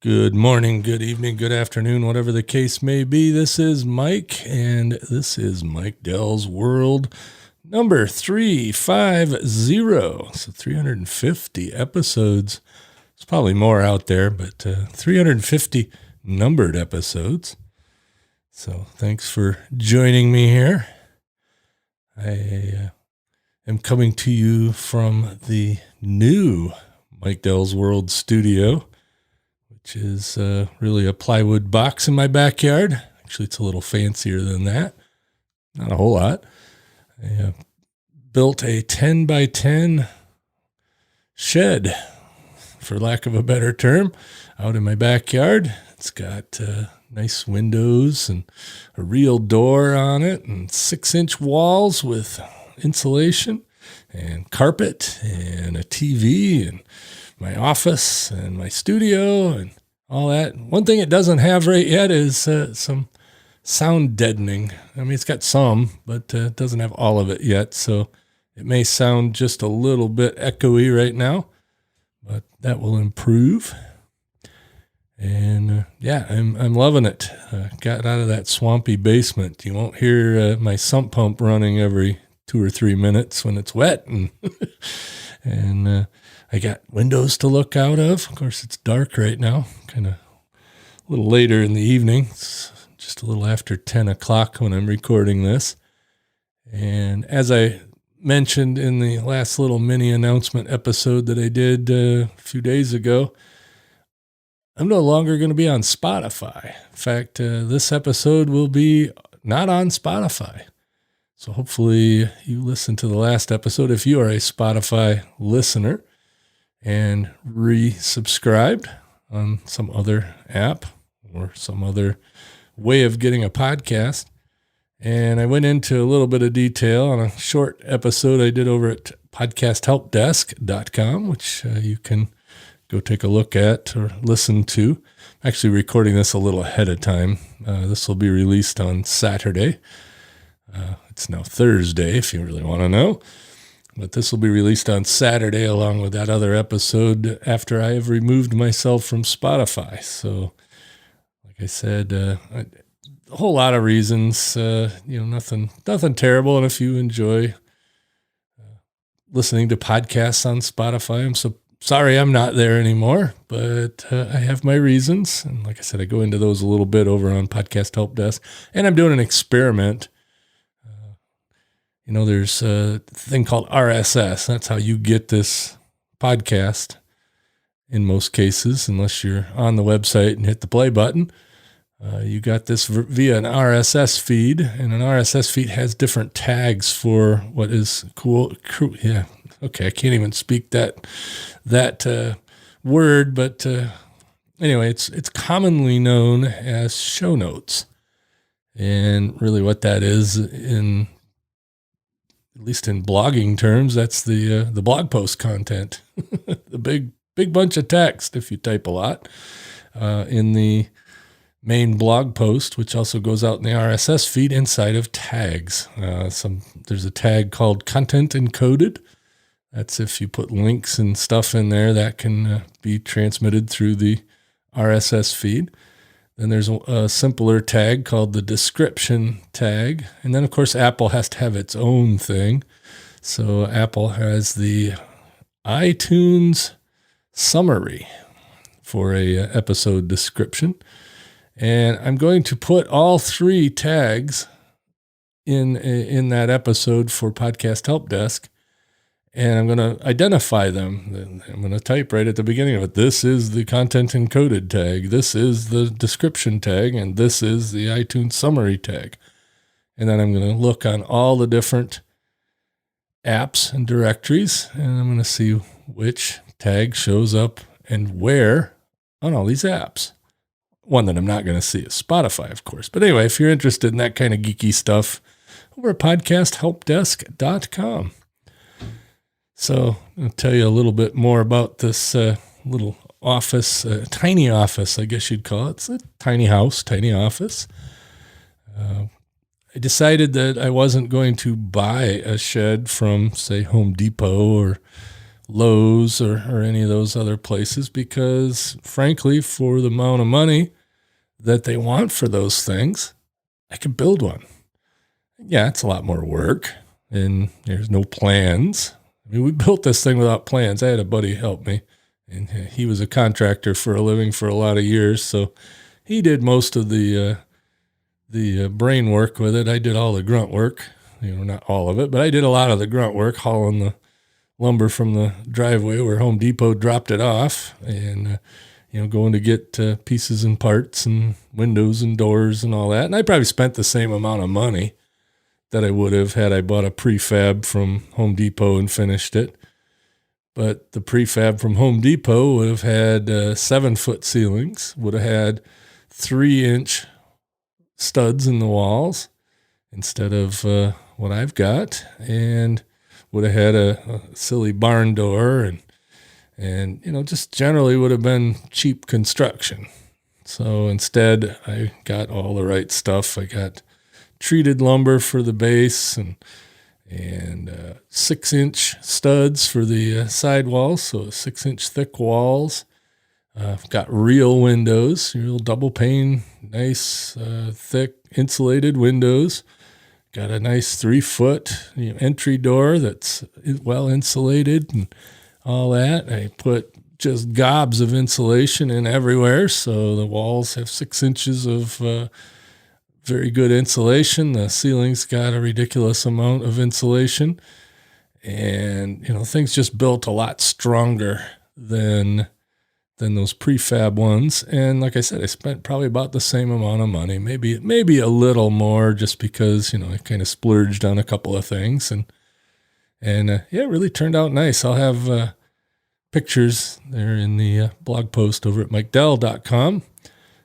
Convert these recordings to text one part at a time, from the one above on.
Good morning, good evening, good afternoon, whatever the case may be. This is Mike, and this is MikeDell's World number 350. So 350 episodes. There's probably more out there, but 350 numbered episodes. So thanks for joining me here. I am coming to you from the new MikeDell's World studio, which is really a plywood box in my backyard. Actually, it's a little fancier than that. Not a whole lot. I built a 10 by 10 shed, for lack of a better term, out in my backyard. It's got nice windows and a real door on it and 6-inch walls with insulation and carpet and a TV and my office and my studio and all that. One thing it doesn't have right yet is some sound deadening. I mean, it's got some, but it doesn't have all of it yet. So it may sound just a little bit echoey right now, but that will improve. And I'm loving it. Got out of that swampy basement. You won't hear my sump pump running every 2 or 3 minutes when it's wet, and I got windows to look out of. Of course, it's dark right now, kind of a little later in the evening. It's just a little after 10 o'clock when I'm recording this. And as I mentioned in the last little mini announcement episode that I did a few days ago, I'm no longer going to be on Spotify. In fact, this episode will be not on Spotify. So hopefully you listened to the last episode if you are a Spotify listener and resubscribed on some other app or some other way of getting a podcast. And I went into a little bit of detail on a short episode I did over at podcasthelpdesk.com, which you can go take a look at or listen to. I'm actually recording this a little ahead of time. This will be released on Saturday. It's now Thursday, if you really want to know. But this will be released on Saturday along with that other episode after I have removed myself from Spotify. So, like I said, a whole lot of reasons, nothing terrible. And if you enjoy listening to podcasts on Spotify, I'm so sorry I'm not there anymore, but I have my reasons. And like I said, I go into those a little bit over on Podcast Help Desk. And I'm doing an experiment. There's a thing called RSS. That's how you get this podcast in most cases, unless you're on the website and hit the play button. You got this via an RSS feed, and an RSS feed has different tags for what is cool. Yeah, okay, I can't even speak that word, but anyway, it's commonly known as show notes, and really what that is at least in blogging terms, that's the blog post content, the big bunch of text if you type a lot in the main blog post, which also goes out in the RSS feed inside of tags. There's a tag called content encoded. That's if you put links and stuff in there that can be transmitted through the RSS feed. Then there's a simpler tag called the description tag. And then, of course, Apple has to have its own thing. So Apple has the iTunes summary for a episode description. And I'm going to put all 3 tags in that episode for Podcast Help Desk. And I'm going to identify them. I'm going to type right at the beginning of it, this is the content encoded tag, this is the description tag, and this is the iTunes summary tag. And then I'm going to look on all the different apps and directories, and I'm going to see which tag shows up and where on all these apps. One that I'm not going to see is Spotify, of course. But anyway, if you're interested in that kind of geeky stuff, over at podcasthelpdesk.com. So I'll tell you a little bit more about this little office, tiny office, I guess you'd call it. It's a tiny house, tiny office. I decided that I wasn't going to buy a shed from, say, Home Depot or Lowe's or any of those other places because, frankly, for the amount of money that they want for those things, I could build one. Yeah, it's a lot more work, and there's no plans. I mean, we built this thing without plans. I had a buddy help me, and he was a contractor for a living for a lot of years, so he did most of the brain work with it. I did all the grunt work. Not all of it, but I did a lot of the grunt work, hauling the lumber from the driveway where Home Depot dropped it off, and going to get pieces and parts and windows and doors and all that. And I probably spent the same amount of money that I would have had I bought a prefab from Home Depot and finished it. But the prefab from Home Depot would have had 7-foot ceilings, would have had 3-inch studs in the walls instead of what I've got, and would have had a silly barn door and just generally would have been cheap construction. So instead, I got all the right stuff. I got treated lumber for the base and 6-inch studs for the side walls, so 6-inch thick walls. I've got real windows, real double pane, nice, thick insulated windows. Got a nice 3-foot entry door that's well insulated and all that. I put just gobs of insulation in everywhere, so the walls have 6 inches of very good insulation. The ceiling's got a ridiculous amount of insulation, and things just built a lot stronger than those prefab ones. And like I said, I spent probably about the same amount of money, maybe a little more, just because I kind of splurged on a couple of things, and it really turned out nice. I'll have pictures there in the blog post over at MikeDell.com.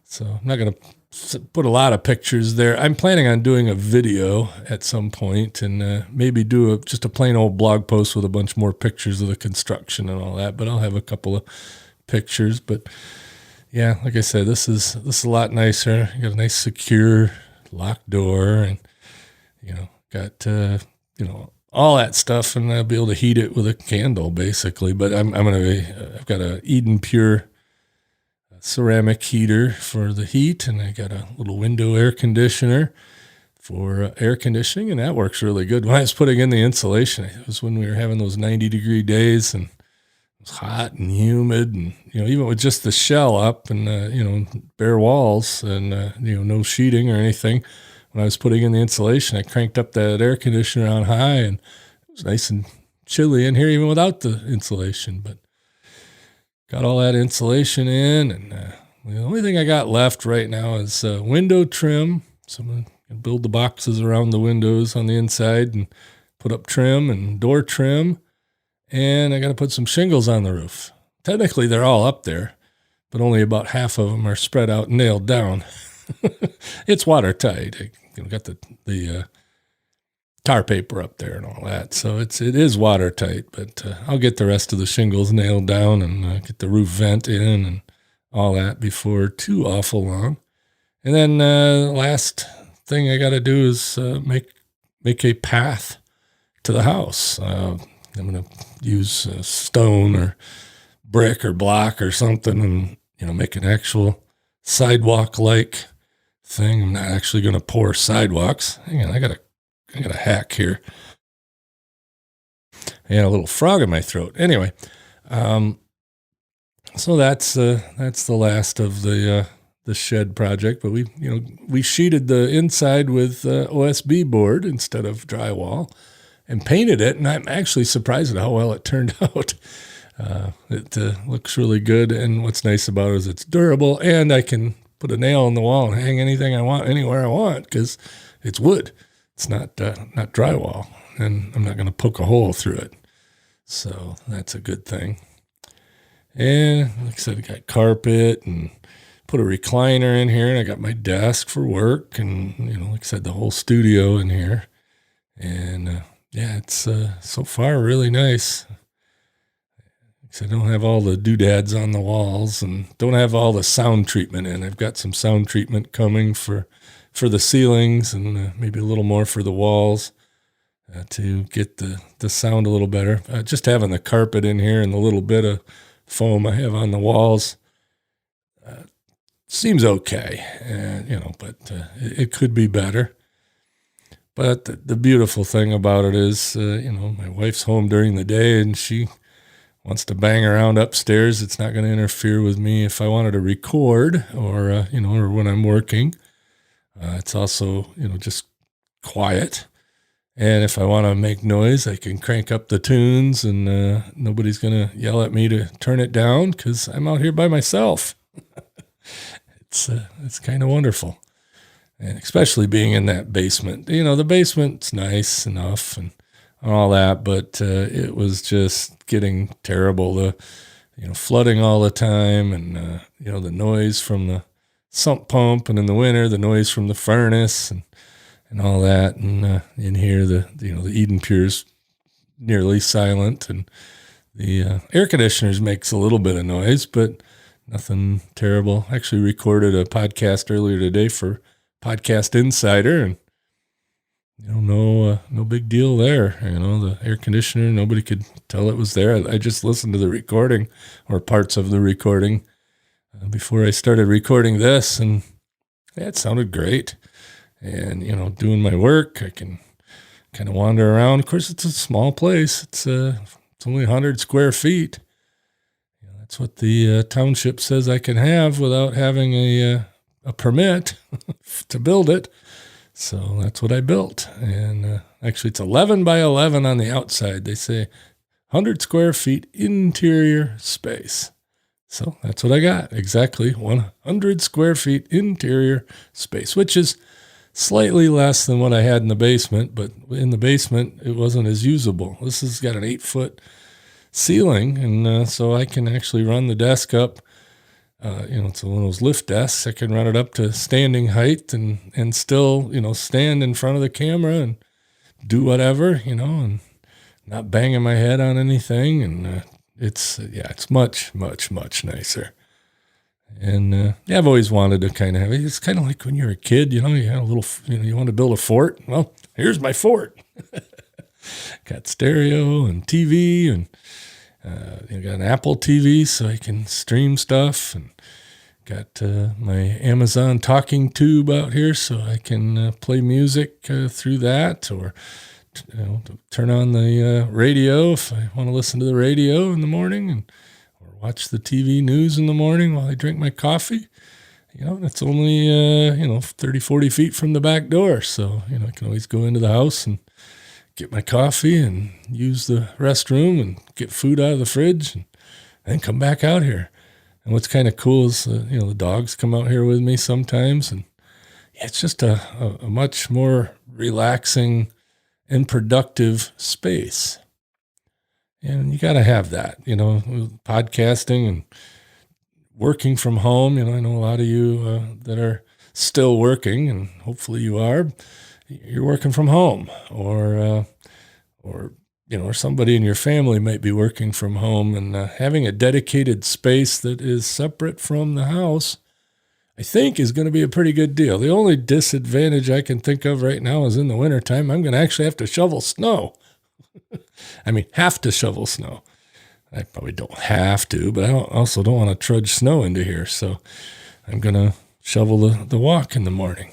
So I'm not going to put a lot of pictures there. I'm planning on doing a video at some point, and maybe do just a plain old blog post with a bunch more pictures of the construction and all that. But I'll have a couple of pictures. But yeah, like I said, this is a lot nicer. You got a nice secure locked door, and got all that stuff, and I'll be able to heat it with a candle basically. But I've got a Eden Pure ceramic heater for the heat, and I got a little window air conditioner for air conditioning, and that works really good. When I was putting in the insulation, it was when we were having those 90-degree days, and it was hot and humid, and even with just the shell up and bare walls and no sheeting or anything, when I was putting in the insulation, I cranked up that air conditioner on high, and it was nice and chilly in here even without the insulation. But got all that insulation in, and the only thing I got left right now is window trim. So I'm going to build the boxes around the windows on the inside and put up trim and door trim, and I got to put some shingles on the roof. Technically, they're all up there, but only about half of them are spread out and nailed down. It's watertight. I got the tar paper up there and all that, so it is watertight. But I'll get the rest of the shingles nailed down and get the roof vent in and all that before too awful long. And then last thing I got to do is make a path to the house. I'm going to use stone or brick or block or something, and make an actual sidewalk-like thing. I'm not actually going to pour sidewalks. Hang on, I got a hack here. I had a little frog in my throat. Anyway, so that's the last of the shed project. But we sheeted the inside with OSB board instead of drywall, and painted it. And I'm actually surprised at how well it turned out. It looks really good, and what's nice about it is it's durable, and I can put a nail in the wall and hang anything I want anywhere I want because it's wood. It's not drywall, and I'm not going to poke a hole through it. So that's a good thing. And like I said, I got carpet and put a recliner in here, and I got my desk for work, and like I said, the whole studio in here. And it's so far really nice. I don't have all the doodads on the walls, and don't have all the sound treatment in. I've got some sound treatment coming for the ceilings, and maybe a little more for the walls. to get the sound a little better. Just having the carpet in here and the little bit of foam I have on the walls seems okay, but it could be better. But the beautiful thing about it is, my wife's home during the day and she wants to bang around upstairs. It's not going to interfere with me if I wanted to record or when I'm working. It's also, just quiet. And if I want to make noise, I can crank up the tunes and nobody's going to yell at me to turn it down because I'm out here by myself. It's kind of wonderful. And especially being in that basement. The basement's nice enough and all that, but it was just getting terrible. The flooding all the time, and the noise from the sump pump, and in the winter the noise from the furnace and all that. And in here the Eden Pure's nearly silent, and the air conditioners makes a little bit of noise, but nothing terrible. Actually recorded a podcast earlier today for Podcast Insider, and no big deal there. The air conditioner, nobody could tell it was there. I just listened to the recording or parts of the recording before I started recording this, and it sounded great. And, doing my work, I can kind of wander around. Of course, it's a small place. It's only 100 square feet. That's what the township says I can have without having a permit to build it. So that's what I built. And actually, it's 11 by 11 on the outside. They say 100 square feet interior space. So that's what I got. Exactly 100 square feet interior space, which is slightly less than what I had in the basement. But in the basement, it wasn't as usable. This has got an 8-foot ceiling. And so I can actually run the desk up. It's one of those lift desks. I can run it up to standing height and still, stand in front of the camera and do whatever, and not banging my head on anything. And it's much, much, much nicer. And I've always wanted to kind of have it. It's kind of like when you're a kid, you had a little, you want to build a fort. Well, here's my fort. Got stereo and TV and got an Apple TV so I can stream stuff, and got my Amazon talking tube out here so I can play music through that, or turn on the radio if I want to listen to the radio in the morning, or watch the TV news in the morning while I drink my coffee. It's only 30, 40 feet from the back door, so I can always go into the house and get my coffee and use the restroom and get food out of the fridge and then come back out here. And what's kind of cool is, the dogs come out here with me sometimes, and it's just a much more relaxing and productive space. And you got to have that, podcasting and working from home. I know a lot of you that are still working, and hopefully you are. You're working from home, or somebody in your family might be working from home, and having a dedicated space that is separate from the house, I think, is going to be a pretty good deal. The only disadvantage I can think of right now is in the wintertime, I'm going to actually have to shovel snow. Have to shovel snow. I probably don't have to, but I also don't want to trudge snow into here. So I'm going to shovel the walk in the morning,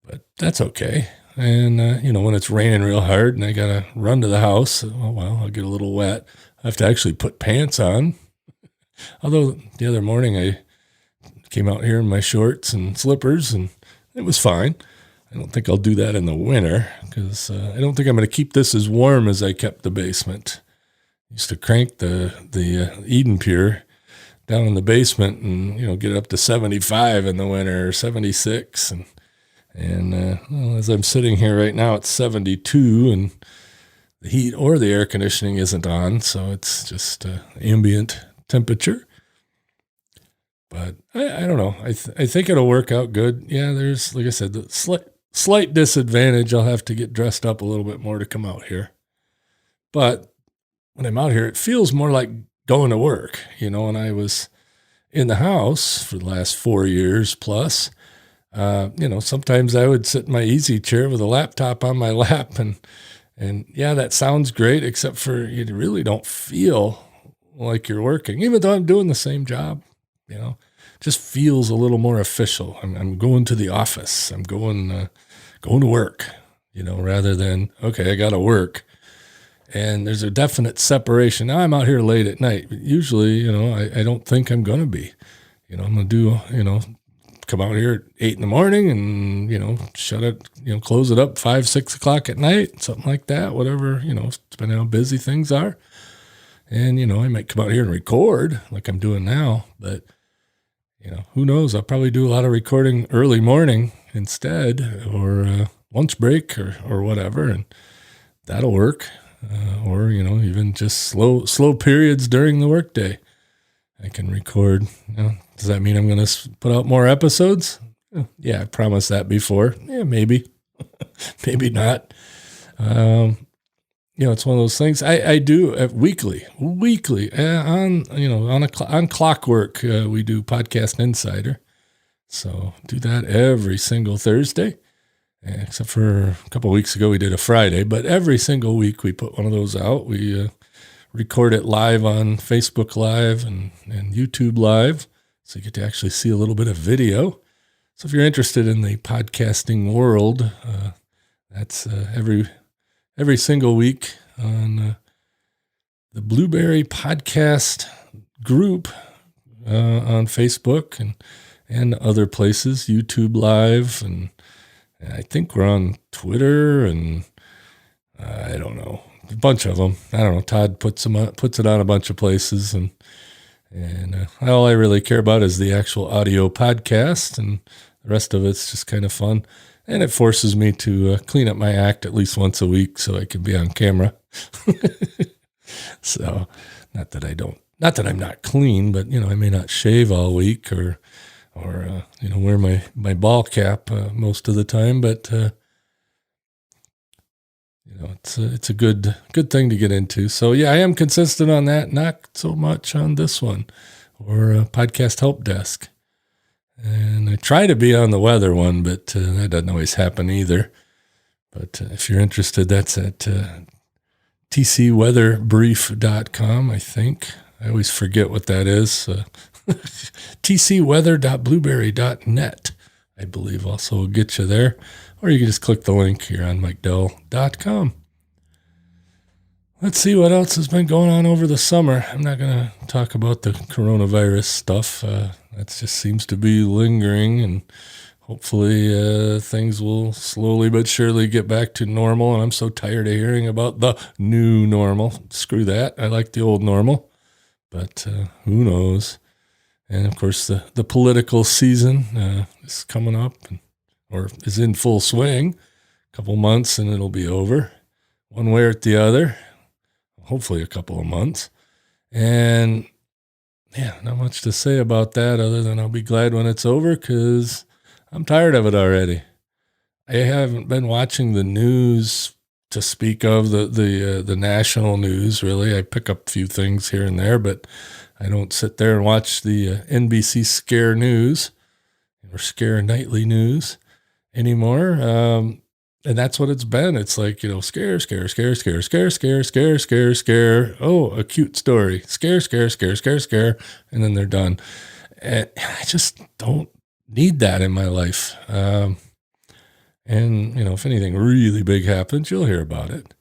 but that's okay. And, when it's raining real hard and I got to run to the house, I'll get a little wet. I have to actually put pants on. Although the other morning I came out here in my shorts and slippers and it was fine. I don't think I'll do that in the winter because I don't think I'm going to keep this as warm as I kept the basement. I used to crank the Eden Pure down in the basement and, get it up to 75 in the winter or 76. And as I'm sitting here right now, it's 72, and the heat or the air conditioning isn't on, so it's just ambient temperature. But I don't know. I think it'll work out good. Yeah, there's, like I said, the slight disadvantage. I'll have to get dressed up a little bit more to come out here. But when I'm out here, it feels more like going to work. When I was in the house for the last 4 years plus, Sometimes I would sit in my easy chair with a laptop on my lap and yeah, that sounds great, except for you really don't feel like you're working, even though I'm doing the same job, just feels a little more official. I'm going to the office. I'm going to work, rather than, okay, I got to work. And there's a definite separation. Now I'm out here late at night. But usually, I don't think I'm going to be, I'm going to do, come out here at 8 a.m. and, shut it, close it up 5, 6 o'clock at night, something like that, whatever, depending on how busy things are. And, I might come out here and record like I'm doing now, but, who knows? I'll probably do a lot of recording early morning instead, or lunch break or whatever, and that'll work. Or, even just slow periods during the workday. I can record. Does that mean I'm going to put out more episodes? Yeah, I promised that before. Yeah, maybe, maybe not. It's one of those things I do weekly on Clockwork. We do Podcast Insider. So do that every single Thursday, except for a couple of weeks ago, we did a Friday, but every single week we put one of those out. We record it live on Facebook Live and YouTube Live. So you get to actually see a little bit of video. So if you're interested in the podcasting world, that's every single week on the Blueberry Podcast group on Facebook and other places, YouTube Live, and I think we're on Twitter, and I don't know, a bunch of them. I don't know. Todd puts it on a bunch of places, and all I really care about is the actual audio podcast, and the rest of it's just kind of fun. And it forces me to clean up my act at least once a week so I can be on camera. So, not that I'm not clean, but I may not shave all week or wear my ball cap most of the time, but it's a good thing to get into. So yeah, I am consistent on that, not so much on this one or Podcast Help Desk. And I try to be on the weather one, but that doesn't always happen either. But if you're interested, that's at tcweatherbrief.com, I think. I always forget what that is. tcweather.blueberry.net, I believe, also will get you there. Or you can just click the link here on MikeDell.com. Let's see what else has been going on over the summer. I'm not going to talk about the coronavirus stuff. That just seems to be lingering, and hopefully things will slowly but surely get back to normal. And I'm so tired of hearing about the new normal. Screw that. I like the old normal, but who knows? And of course, the political season is coming up, or is in full swing. A couple months and it'll be over, one way or the other. Hopefully a couple of months. And yeah, not much to say about that other than I'll be glad when it's over, because I'm tired of it already. I haven't been watching the news to speak of, the national news, really. I pick up a few things here and there, but I don't sit there and watch the NBC Scare News or Scare Nightly News anymore. And that's what it's been. It's like, scare. Oh, a cute story. Scare. And then they're done. And I just don't need that in my life. And, if anything really big happens, you'll hear about it.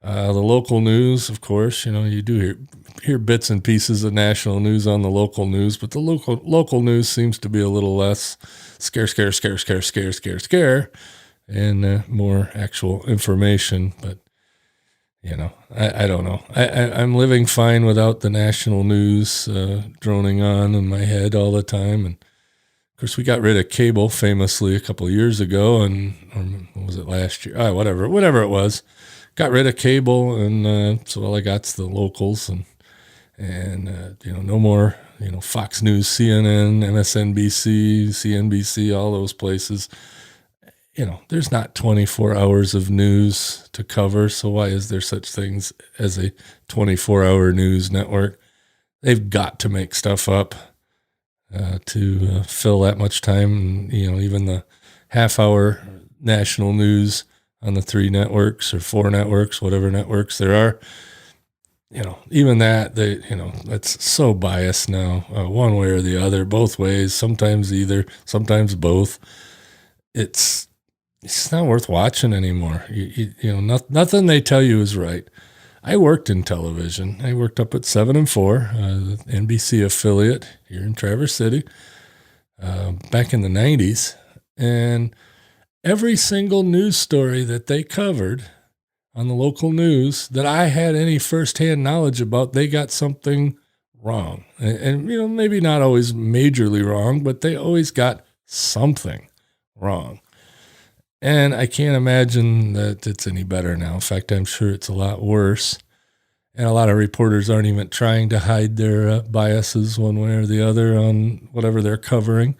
The local news, of course, you do hear bits and pieces of national news on the local news, but the local news seems to be a little less scare, and more actual information. But, I don't know. I'm living fine without the national news droning on in my head all the time. And of course, we got rid of cable famously a couple of years ago, or was it last year? Whatever it was. Got rid of cable, and so all I got's the locals, and no more, Fox News, CNN, MSNBC, CNBC, all those places. There's not 24 hours of news to cover, so why is there such things as a 24-hour news network? They've got to make stuff up. to fill that much time. And, even the half-hour national news on the 3 networks or 4 networks, whatever networks there are, even that, that's so biased now, one way or the other, both ways, sometimes either, sometimes both. It's not worth watching anymore. Nothing they tell you is right. I worked in television. I worked up at 7 and 4, the NBC affiliate here in Traverse City, back in the 90s. And every single news story that they covered on the local news that I had any firsthand knowledge about, they got something wrong. And maybe not always majorly wrong, but they always got something wrong. And I can't imagine that it's any better now. In fact, I'm sure it's a lot worse. And a lot of reporters aren't even trying to hide their biases one way or the other on whatever they're covering.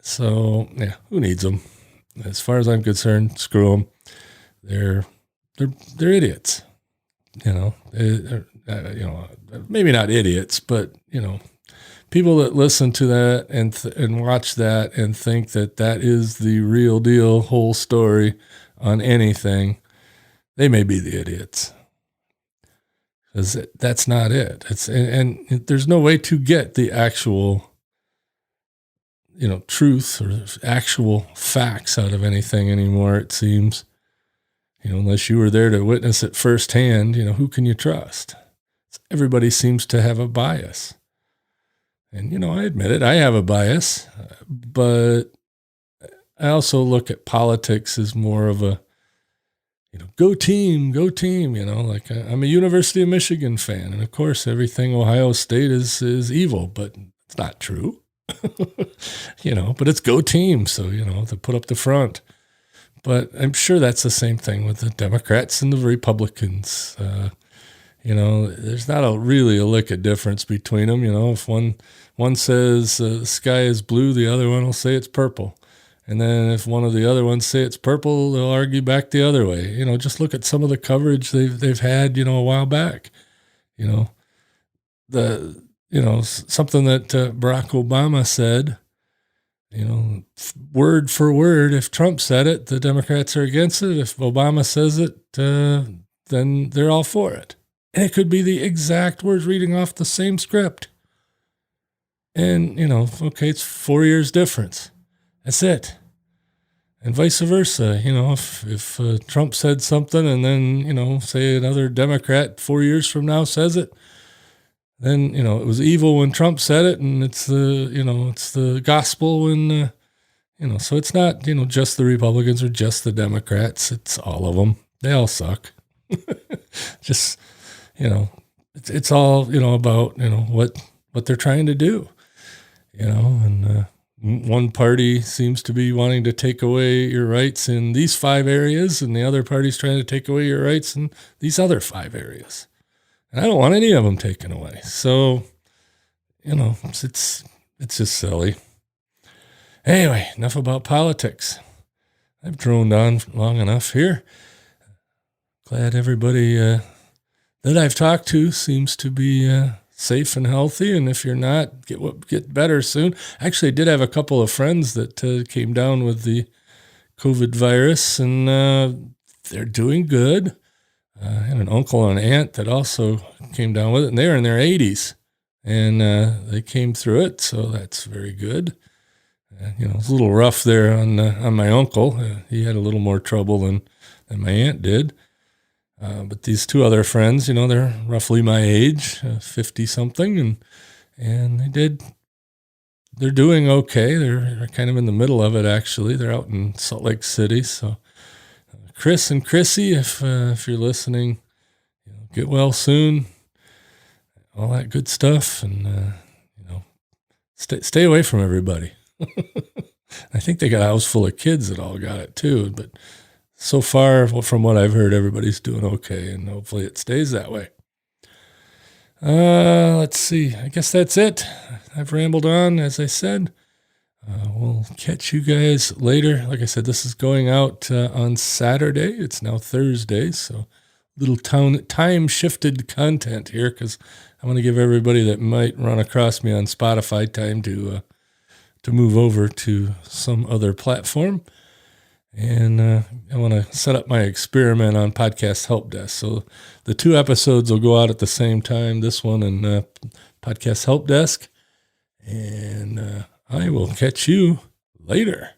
So, yeah, who needs them? As far as I'm concerned, screw them. They're idiots. Maybe not idiots, but people that listen to that and watch that and think that is the real deal, whole story on anything, they may be the idiots. Because that's not it. And there's no way to get the actual, truth or actual facts out of anything anymore, it seems. Unless you were there to witness it firsthand, who can you trust? Everybody seems to have a bias. And, I admit it, I have a bias, but I also look at politics as more of a, go team, like I'm a University of Michigan fan. And of course, everything Ohio State is evil, but it's not true, but it's go team. So, to put up the front. But I'm sure that's the same thing with the Democrats and the Republicans. There's not really a lick of difference between them. If one says the sky is blue, the other one will say it's purple. And then if one of the other ones say it's purple, they'll argue back the other way. Just look at some of the coverage they've had, a while back. Something that Barack Obama said, word for word, if Trump said it, the Democrats are against it. If Obama says it, then they're all for it. And it could be the exact words reading off the same script. And, okay, it's 4 years difference. That's it. And vice versa. If Trump said something and then, say another Democrat 4 years from now says it, then, it was evil when Trump said it, and it's the gospel when, so it's not, just the Republicans or just the Democrats. It's all of them. They all suck. Just, it's all, about, what they're trying to do, and one party seems to be wanting to take away your rights in these 5 areas, and the other party's trying to take away your rights in these other 5 areas. And I don't want any of them taken away. So, it's just silly. Anyway, enough about politics. I've droned on long enough here. Glad everybody that I've talked to seems to be safe and healthy. And if you're not, get better soon. Actually, I did have a couple of friends that came down with the COVID virus, and they're doing good. I had an uncle and an aunt that also came down with it, and they were in their 80s, and they came through it, so that's very good. It was a little rough there on my uncle. He had a little more trouble than my aunt did. But these 2 other friends, they're roughly my age, 50-something, and they're doing okay. They're kind of in the middle of it, actually. They're out in Salt Lake City, so Chris and Chrissy, if you're listening, get well soon, all that good stuff, and stay away from everybody. I think they got a house full of kids that all got it too, but so far, from what I've heard, everybody's doing okay, and hopefully it stays that way. Let's see. I guess that's it. I've rambled on, as I said. We'll catch you guys later. Like I said, this is going out on Saturday. It's now Thursday, so little time shifted content here, because I want to give everybody that might run across me on Spotify time to move over to some other platform. And I want to set up my experiment on Podcast Help Desk. So the 2 episodes will go out at the same time, this one and Podcast Help Desk. And I will catch you later.